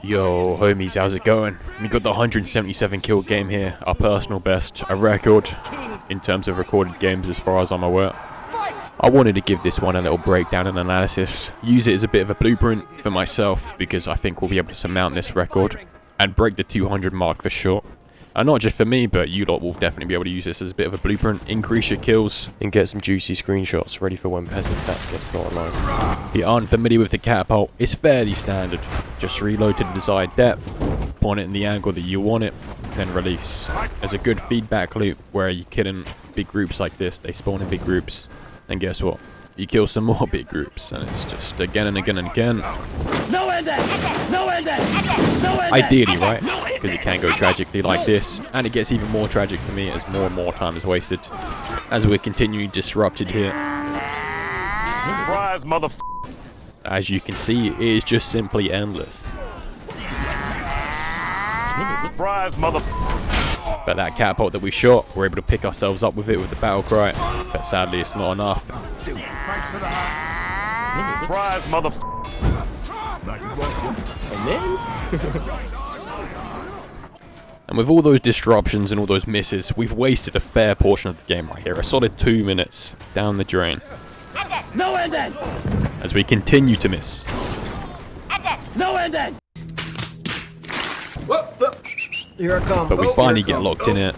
Yo, homies, how's it going? We got the 177 kill game here, our personal best, a record in terms of recorded games as far as I'm aware. I wanted to give this one a little breakdown and analysis, use it as a bit of a blueprint for myself because I think we'll be able to surmount this record and break the 200 mark for sure. And not just for me, but you lot will definitely be able to use this as a bit of a blueprint, increase your kills, and get some juicy screenshots ready for when Peasant Stats gets put online. If you aren't familiar with the Catapult, it's fairly standard. Just reload to the desired depth, point it in the angle that you want it, then release. There's a good feedback loop where you kill in big groups like this, they spawn in big groups, and guess what? You kill some more big groups, and it's just again and again and again. No ending! No ending! No ending! Ideally, right? Because it can go tragically like this, and it gets even more tragic for me as more and more time is wasted. As we're continuing disrupted here. Surprise, As you can see, it is just simply endless. Surprise, But that catapult that we shot, we're able to pick ourselves up with it with the battle cry, but sadly it's not enough. Surprise, And with all those disruptions and all those misses, we've wasted a fair portion of the game right here. A solid 2 minutes down the drain. No ending! As we continue to miss. No ending! Here I come. But we finally get locked in it.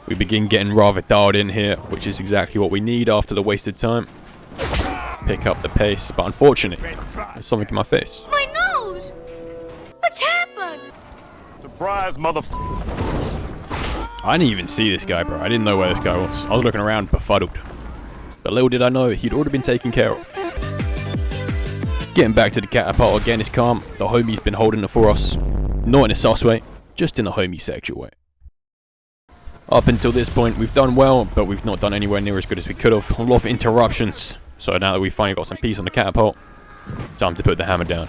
We begin getting rather dialed in here, which is exactly what we need after the wasted time. Pick up the pace, but unfortunately, there's something in my face. My nose! What's happened? Surprise, I didn't even see this guy, bro. I didn't know where this guy was. I was looking around befuddled. But little did I know, he'd already been taken care of. Getting back to the catapult again is calm. The homie's been holding it for us. Not in a sus way, just in a homie sexual way. Up until this point, we've done well, but we've not done anywhere near as good as we could have. A lot of interruptions. So now that we've finally got some peace on the catapult, time to put the hammer down.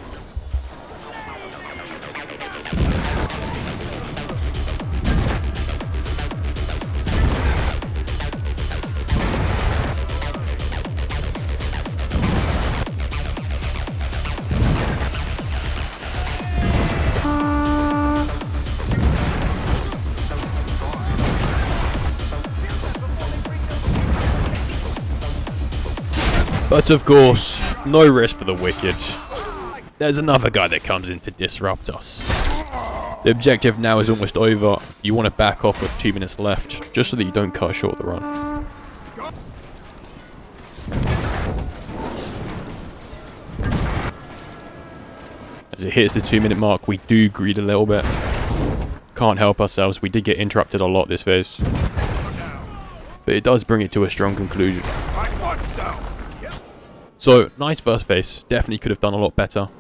But of course, no rest for the wicked. There's another guy that comes in to disrupt us. The objective now is almost over. You want to back off with 2 minutes left, just so that you don't cut short the run. As it hits the 2 minute mark, we do greed a little bit. Can't help ourselves, we did get interrupted a lot this phase. But it does bring it to a strong conclusion. So, nice first phase. Definitely could have done a lot better.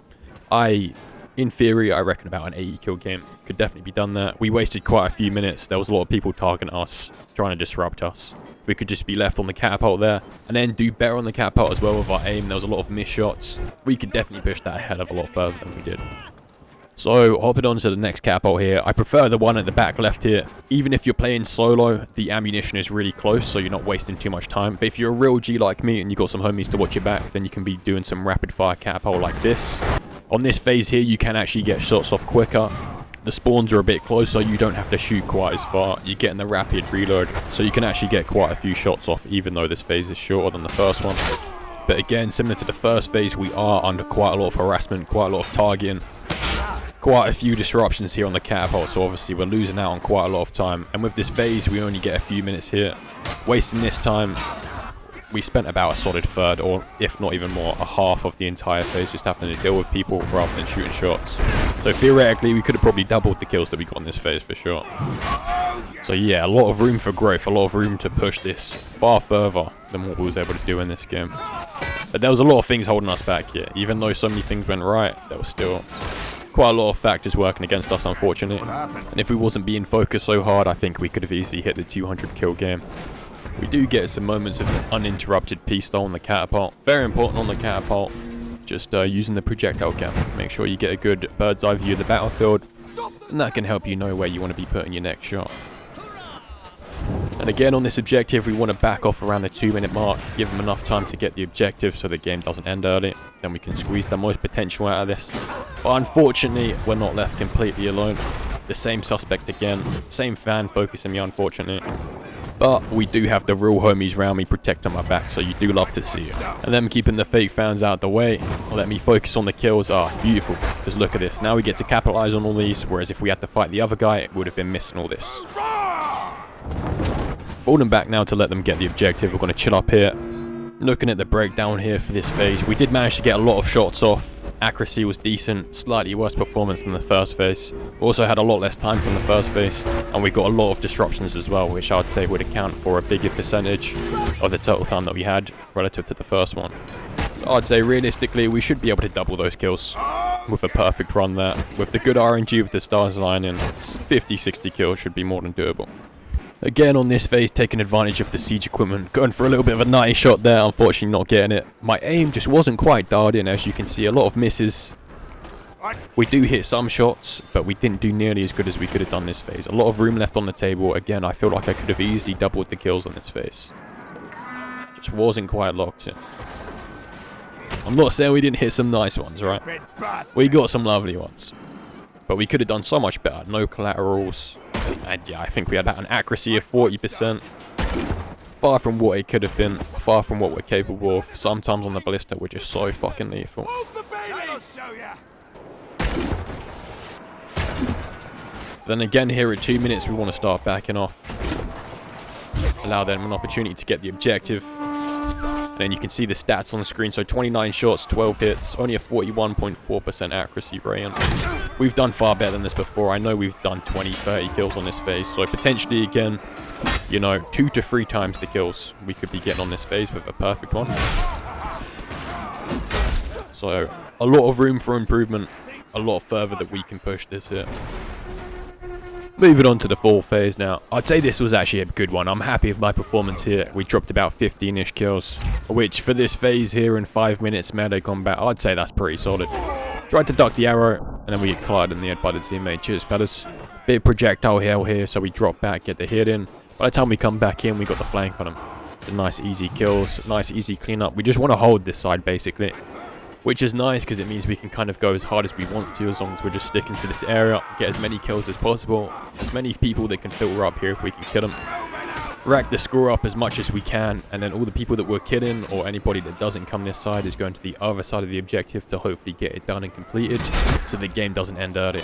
In theory, I reckon about an 80 kill game could definitely be done there. We wasted quite a few minutes. There was a lot of people targeting us, trying to disrupt us. If we could just be left on the catapult there, and then do better on the catapult as well with our aim. There was a lot of missed shots. We could definitely push that a hell of a lot further than we did. So, hopping on to the next catapult here. I prefer the one at the back left here. Even if you're playing solo, the ammunition is really close, so you're not wasting too much time. But if you're a real G like me and you've got some homies to watch your back, then you can be doing some rapid fire catapult like this. On this phase here, you can actually get shots off quicker. The spawns are a bit closer, you don't have to shoot quite as far. You're getting the rapid reload, so you can actually get quite a few shots off, even though this phase is shorter than the first one. But again, similar to the first phase, we are under quite a lot of harassment, quite a lot of targeting. Quite a few disruptions here on the catapult, so obviously we're losing out on quite a lot of time. And with this phase, we only get a few minutes here. Wasting this time, we spent about a solid third, or if not even more, a half of the entire phase just having to deal with people rather than shooting shots. So theoretically, we could have probably doubled the kills that we got in this phase for sure. So yeah, a lot of room for growth, a lot of room to push this far further than what we was able to do in this game. But there was a lot of things holding us back here. Even though so many things went right, there was still quite a lot of factors working against us, unfortunately. And if we wasn't being focused so hard, I think we could have easily hit the 200 kill game. We do get some moments of uninterrupted peace though on the catapult. Very important on the catapult. Just using the projectile cam. Make sure you get a good bird's eye view of the battlefield. And that can help you know where you want to be putting your next shot. And again on this objective, we want to back off around the 2-minute mark, give them enough time to get the objective so the game doesn't end early. Then we can squeeze the most potential out of this. But unfortunately, we're not left completely alone. The same suspect again, same fan focusing me unfortunately. But we do have the real homies around me protecting my back, so you do love to see it. And them keeping the fake fans out of the way, let me focus on the kills. It's beautiful. Because look at this, now we get to capitalize on all these, whereas if we had to fight the other guy, it would have been missing all this. Falling back now to let them get the objective. We're going to chill up here. Looking at the breakdown here for this phase, we did manage to get a lot of shots off. Accuracy was decent, slightly worse performance than the first phase. We also had a lot less time from the first phase, and we got a lot of disruptions as well, which I'd say would account for a bigger percentage of the total time that we had relative to the first one. So I'd say realistically, we should be able to double those kills with a perfect run there. With the good RNG with the stars lining, 50-60 kills should be more than doable. Again on this phase, taking advantage of the siege equipment, going for a little bit of a nutty shot there, unfortunately not getting it. My aim just wasn't quite dialed in, as you can see, a lot of misses. We do hit some shots, but we didn't do nearly as good as we could have done this phase. A lot of room left on the table. Again, I feel like I could have easily doubled the kills on this phase. Just wasn't quite locked in. I'm not saying we didn't hit some nice ones, right? We got some lovely ones. But we could have done so much better. No collaterals. And yeah, I think we had an accuracy of 40%. Far from what it could have been. Far from what we're capable of. Sometimes on the Ballista, we're just so fucking lethal. Then again, here at 2 minutes, we want to start backing off. Allow them an opportunity to get the objective. And then you can see the stats on the screen. So 29 shots, 12 hits, only a 41.4% accuracy rate. We've done far better than this before. I know we've done 20, 30 kills on this phase. So potentially, again, you know, 2 to 3 times the kills we could be getting on this phase with a perfect one. So a lot of room for improvement. A lot further that we can push this here. Moving on to the fourth phase now. I'd say this was actually a good one. I'm happy with my performance here. We dropped about 15-ish kills, which for this phase here in 5 minutes melee combat, I'd say that's pretty solid. Tried to duck the arrow, and then we get collided in the head by the teammate. Cheers, fellas. Bit of projectile hell here, so we drop back, get the hit in. By the time we come back in, we got the flank on them. Nice easy kills, nice easy cleanup. We just want to hold this side, basically. Which is nice because it means we can kind of go as hard as we want to, as long as we're just sticking to this area, get as many kills as possible, as many people that can filter up here if we can kill them. Rack the score up as much as we can, and then all the people that we're killing, or anybody that doesn't come this side, is going to the other side of the objective to hopefully get it done and completed, so the game doesn't end early.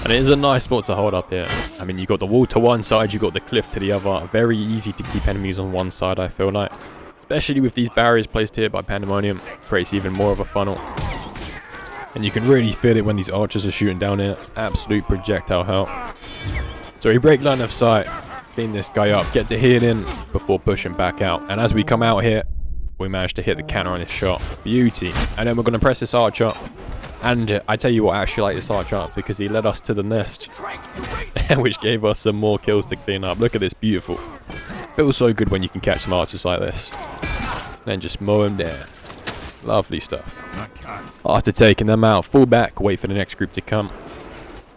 And it is a nice spot to hold up here. I mean, you got the wall to one side, you got the cliff to the other. Very easy to keep enemies on one side, I feel like. Especially with these barriers placed here by Pandemonium, creates even more of a funnel. And you can really feel it when these archers are shooting down here. Absolute projectile hell. So we break line of sight, clean this guy up, get the hit in before pushing back out. And as we come out here, we manage to hit the counter on this shot. Beauty. And then we're going to press this archer. And I tell you what, I actually like this archer because he led us to the nest. Which gave us some more kills to clean up. Look at this, beautiful. Feels so good when you can catch some archers like this. Then just mow them down. Lovely stuff. After taking them out, fall back, wait for the next group to come.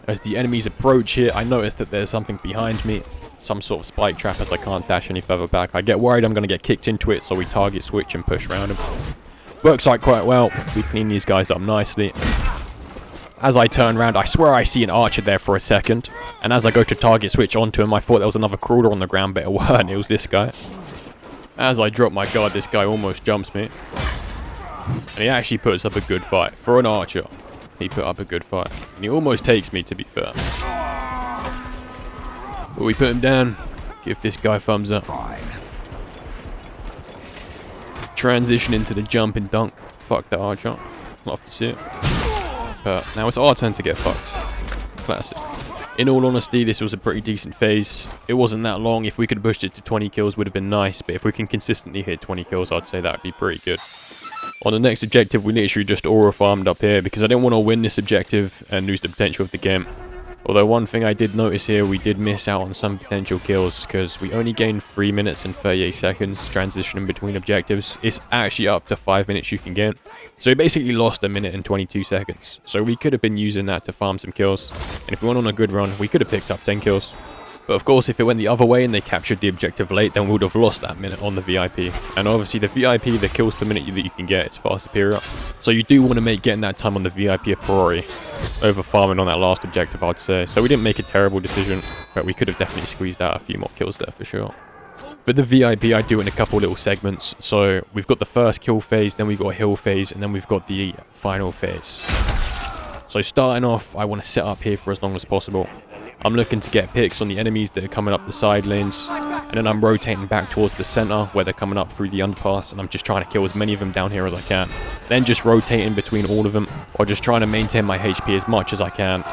As the enemies approach here, I notice that there's something behind me. Some sort of spike trap as I can't dash any further back. I get worried I'm going to get kicked into it, so we target switch and push around him. Works out quite well. We clean these guys up nicely. As I turn around, I swear I see an archer there for a second. And as I go to target switch onto him, I thought there was another crawler on the ground, but it weren't. It was this guy. As I drop my guard, this guy almost jumps me. And he actually puts up a good fight. For an archer, he put up a good fight. And he almost takes me, to be fair. But we put him down. Give this guy thumbs up. Transition into the jump and dunk. Fuck the archer. Love to see it. But now it's our turn to get fucked. Classic. In all honesty, this was a pretty decent phase. It wasn't that long. If we could have pushed it to 20 kills, would have been nice. But if we can consistently hit 20 kills, I'd say that would be pretty good. On the next objective, we literally just aura farmed up here because I didn't want to win this objective and lose the potential of the game. Although one thing I did notice here, we did miss out on some potential kills because we only gained 3 minutes and 38 seconds transitioning between objectives. It's actually up to 5 minutes you can gain. So we basically lost a minute and 22 seconds. So we could have been using that to farm some kills. And if we went on a good run, we could have picked up 10 kills. But of course, if it went the other way and they captured the objective late, then we would have lost that minute on the VIP. And obviously the VIP, the kills per minute that you can get is far superior. So you do want to make getting that time on the VIP a priority over farming on that last objective, I'd say. So we didn't make a terrible decision, but we could have definitely squeezed out a few more kills there for sure. For the VIP, I do it in a couple little segments. So we've got the first kill phase, then we've got a heal phase, and then we've got the final phase. So starting off, I want to set up here for as long as possible. I'm looking to get picks on the enemies that are coming up the side lanes, and then I'm rotating back towards the center where they're coming up through the underpass, and I'm just trying to kill as many of them down here as I can. Then just rotating between all of them, or just trying to maintain my HP as much as I can.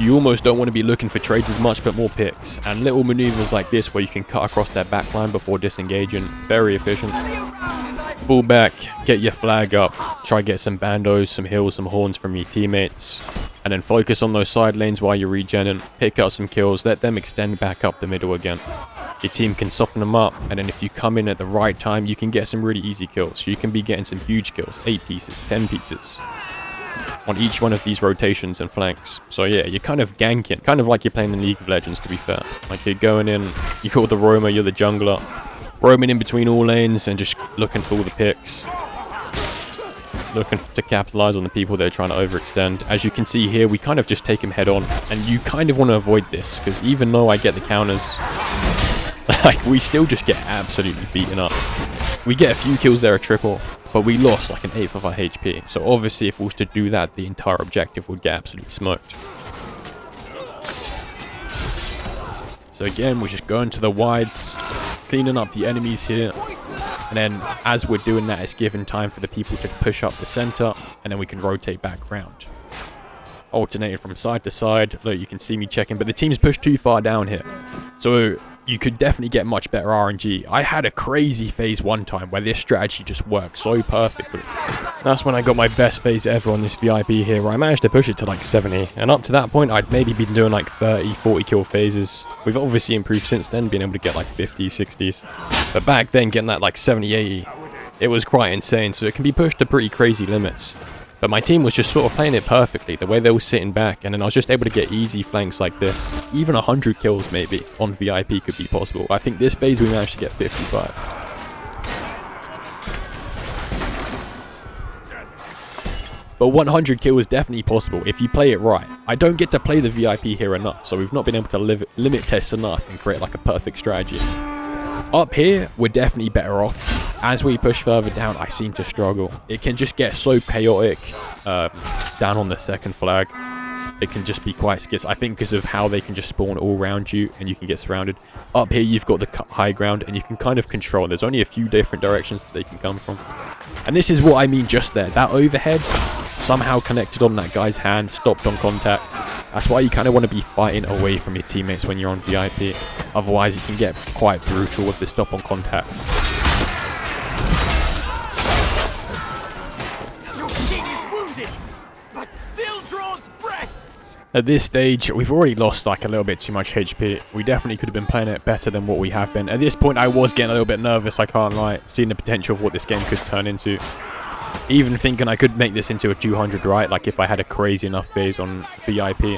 You almost don't want to be looking for trades as much, but more picks, and little maneuvers like this where you can cut across their backline before disengaging. Very efficient. Fall back, get your flag up, try get some bandos, some heals, some horns from your teammates, and then focus on those side lanes while you're regenning, pick up some kills, let them extend back up the middle again. Your team can soften them up, and then if you come in at the right time, you can get some really easy kills. You can be getting some huge kills, 8 pieces, 10 pieces, on each one of these rotations and flanks. So yeah, you're kind of ganking, kind of like you're playing in League of Legends, to be fair. Like you're going in, you're the roamer, you're the jungler, roaming in between all lanes and just looking for all the picks. Looking to capitalize on the people that are trying to overextend. As you can see here, we kind of just take them head on, and you kind of want to avoid this, because even though I get the counters, like, we still just get absolutely beaten up. We get a few kills there, a triple, but we lost like 1/8 of our HP. So obviously if we was to do that, the entire objective would get absolutely smoked. So again, we're just going to the wides, cleaning up the enemies here. And then as we're doing that, it's given time for the people to push up the center, and then we can rotate back around. Alternating from side to side. Look, you can see me checking, but the team's pushed too far down here. So you could definitely get much better RNG. I had a crazy phase one time where this strategy just worked so perfectly. That's when I got my best phase ever on this VIP here, where I managed to push it to like 70. And up to that point, I'd maybe been doing like 30, 40 kill phases. We've obviously improved since then, being able to get like 50s, 60s. But back then, getting that like 70, 80, it was quite insane. So it can be pushed to pretty crazy limits. But my team was just sort of playing it perfectly, the way they were sitting back, and then I was just able to get easy flanks like this. Even 100 kills maybe on VIP could be possible. I think this phase we managed to get 55. But 100 kills is definitely possible if you play it right. I don't get to play the VIP here enough, so we've not been able to limit test enough and create like a perfect strategy. Up here, we're definitely better off. As we push further down, I seem to struggle. It can just get so chaotic down on the second flag. It can just be quite scarce. I think because of how they can just spawn all around you and you can get surrounded. Up here, you've got the high ground and you can kind of control. There's only a few different directions that they can come from. And this is what I mean just there. That overhead somehow connected on that guy's hand, stopped on contact. That's why you kind of want to be fighting away from your teammates when you're on VIP. Otherwise, you can get quite brutal with the stop on contacts. At this stage, we've already lost like a little bit too much HP. We definitely could have been playing it better than what we have been. At this point, I was getting a little bit nervous, I can't lie, seeing the potential of what this game could turn into. Even thinking I could make this into a 200, right? Like if I had a crazy enough phase on VIP.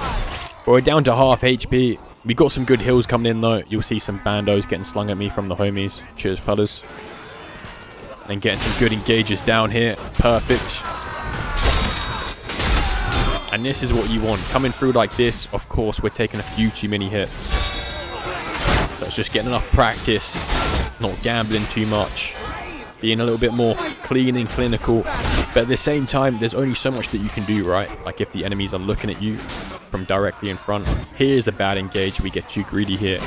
But we're down to half HP. We got some good heals coming in though. You'll see some bandos getting slung at me from the homies. Cheers, fellas. And getting some good engages down here. Perfect. And this is what you want. Coming through like this, of course, we're taking a few too many hits. So it's just getting enough practice, not gambling too much, being a little bit more clean and clinical. But at the same time, there's only so much that you can do, right? Like if the enemies are looking at you from directly in front. Here's a bad engage. We get too greedy here.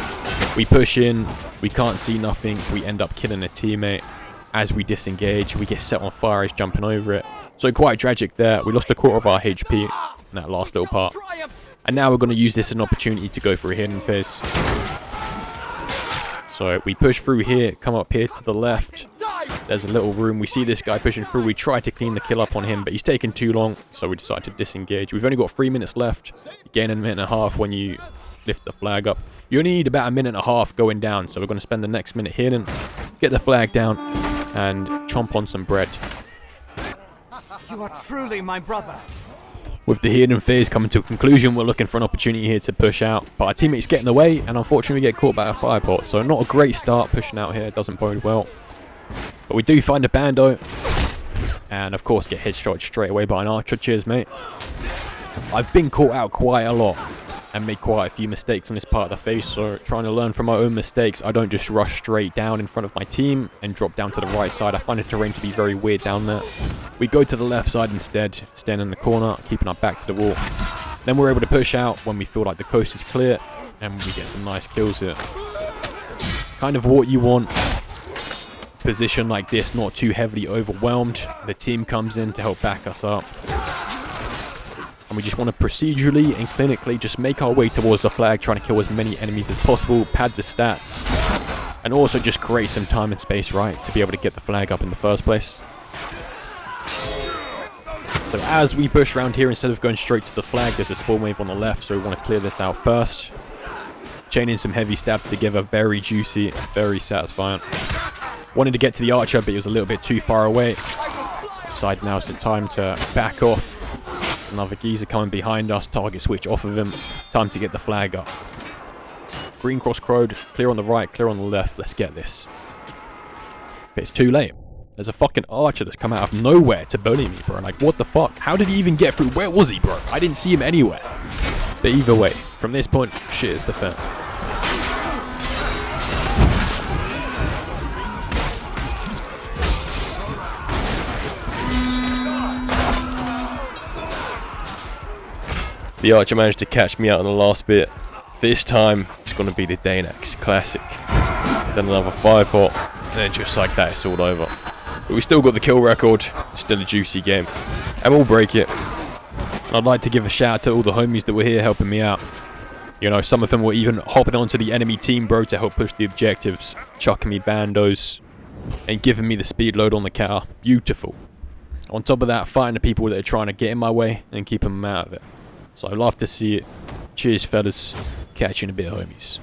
We push in. We can't see nothing. We end up killing a teammate. As we disengage, we get set on fire as jumping over it. So quite tragic there. We lost a quarter of our HP in that last little part. And now we're going to use this as an opportunity to go for a hidden phase. So we push through here, come up here to the left. There's a little room. We see this guy pushing through. We try to clean the kill up on him, but he's taking too long. So we decide to disengage. We've only got 3 minutes left. You gain a minute and a half when you lift the flag up. You only need about a minute and a half going down. So we're going to spend the next minute healing, get the flag down, and chomp on some bread. You are truly my brother. With the hidden phase coming to a conclusion, we're looking for an opportunity here to push out. But our teammates get in the way, and unfortunately we get caught by a fireport. So not a great start pushing out here, doesn't bode well. But we do find a bando. And of course get headshot straight away by an archer. Cheers, mate. I've been caught out quite a lot and made quite a few mistakes on this part of the phase. So trying to learn from my own mistakes, I don't just rush straight down in front of my team and drop down to the right side. I find the terrain to be very weird down there. We go to the left side instead, stand in the corner, keeping our back to the wall. Then we're able to push out when we feel like the coast is clear, and we get some nice kills here. Kind of what you want. Position like this, not too heavily overwhelmed. The team comes in to help back us up. And we just want to procedurally and clinically just make our way towards the flag, trying to kill as many enemies as possible, pad the stats, and also just create some time and space, right, to be able to get the flag up in the first place. So as we push around here, instead of going straight to the flag, there's a spawn wave on the left, so we want to clear this out first. Chaining some heavy stabs together, very juicy, very satisfying. Wanted to get to the archer, but he was a little bit too far away. Decide now's the time to back off. Another geezer coming behind us, target switch off of him. Time to get the flag up. Green cross crowed, clear on the right, clear on the left, let's get this. But it's too late. There's a fucking archer that's come out of nowhere to bully me, bro. Like, what the fuck? How did he even get through? Where was he, bro? I didn't see him anywhere. But either way, from this point, shit is the fan. The archer managed to catch me out on the last bit. This time, it's going to be the Danax Classic. Then another firepot, and then just like that, it's all over. But we still got the kill record, still a juicy game. And we'll break it. I'd like to give a shout out to all the homies that were here helping me out. You know, some of them were even hopping onto the enemy team, bro, to help push the objectives. Chucking me bandos, and giving me the speed load on the car. Beautiful. On top of that, fighting the people that are trying to get in my way, and keeping them out of it. So I love to see it. Cheers, fellas. Catch you in a bit, homies.